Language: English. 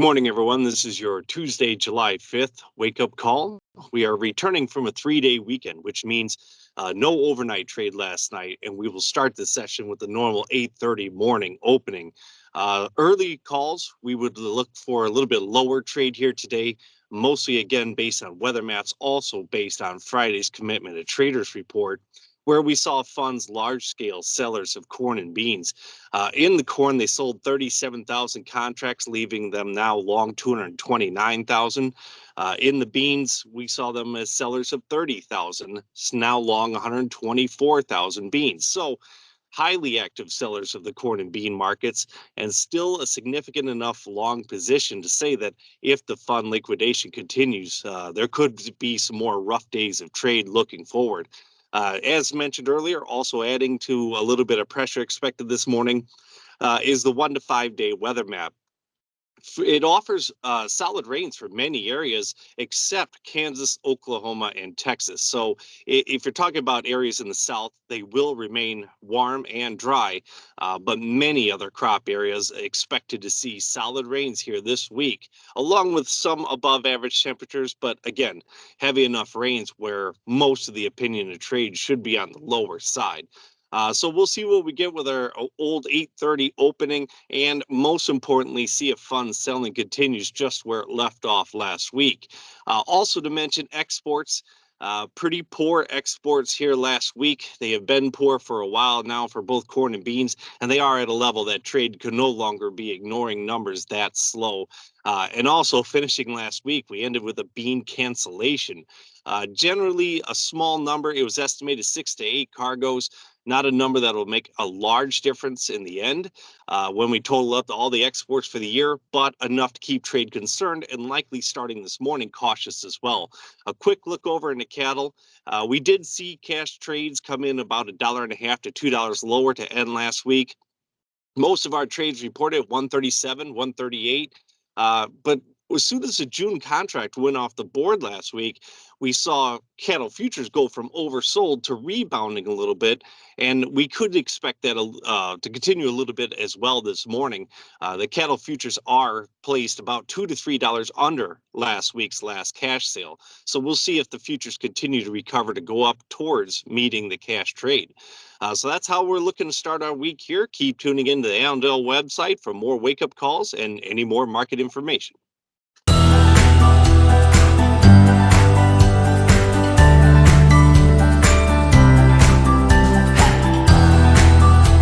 morning, everyone. This is your Tuesday, July 5th wake up call. We are returning from a 3-day weekend, which means no overnight trade last night, and we will start the session with the normal 8:30 morning opening. Early calls, we would look for a little bit lower trade here today, mostly again based on weather maps, also based on Friday's commitment to traders report, where we saw funds large scale sellers of corn and beans. In the corn, they sold 37,000 contracts, leaving them now long 229,000. In the beans, we saw them as sellers of 30,000, now long 124,000 beans. So highly active sellers of the corn and bean markets, and still a significant enough long position to say that if the fund liquidation continues, there could be some more rough days of trade looking forward. As mentioned earlier, also adding to a little bit of pressure expected this morning is the 1 to 5 day weather map. It offers solid rains for many areas except Kansas, Oklahoma, and Texas. So if you're talking about areas in the south, they will remain warm and dry, but many other crop areas expected to see solid rains here this week, along with some above average temperatures. But again, heavy enough rains where most of the opinion of trade should be on the lower side. So we'll see what we get with our old 8:30 opening, and most importantly, see if fund selling continues just where it left off last week. Also to mention exports. Pretty poor exports here last week. They have been poor for a while now for both corn and beans, and they are at a level that trade could no longer be ignoring numbers that slow. And also finishing last week, we ended with a bean cancellation. Generally a small number. It was estimated 6 to 8 cargoes, not a number that will make a large difference in the end when we total up all the exports for the year, but enough to keep trade concerned and likely starting this morning cautious as well. A quick look over into cattle. We did see cash trades come in about $1.50 to $2 lower to end last week. Most of our trades reported 137, 138. But as soon as the June contract went off the board last week, we saw cattle futures go from oversold to rebounding a little bit, and we could expect that to continue a little bit as well this morning. The cattle futures are placed about $2 to $3 under last week's last cash sale, so we'll see if the futures continue to recover to go up towards meeting the cash trade. So that's how we're looking to start our week here. Keep tuning into the Allendale website for more wake-up calls and any more market information.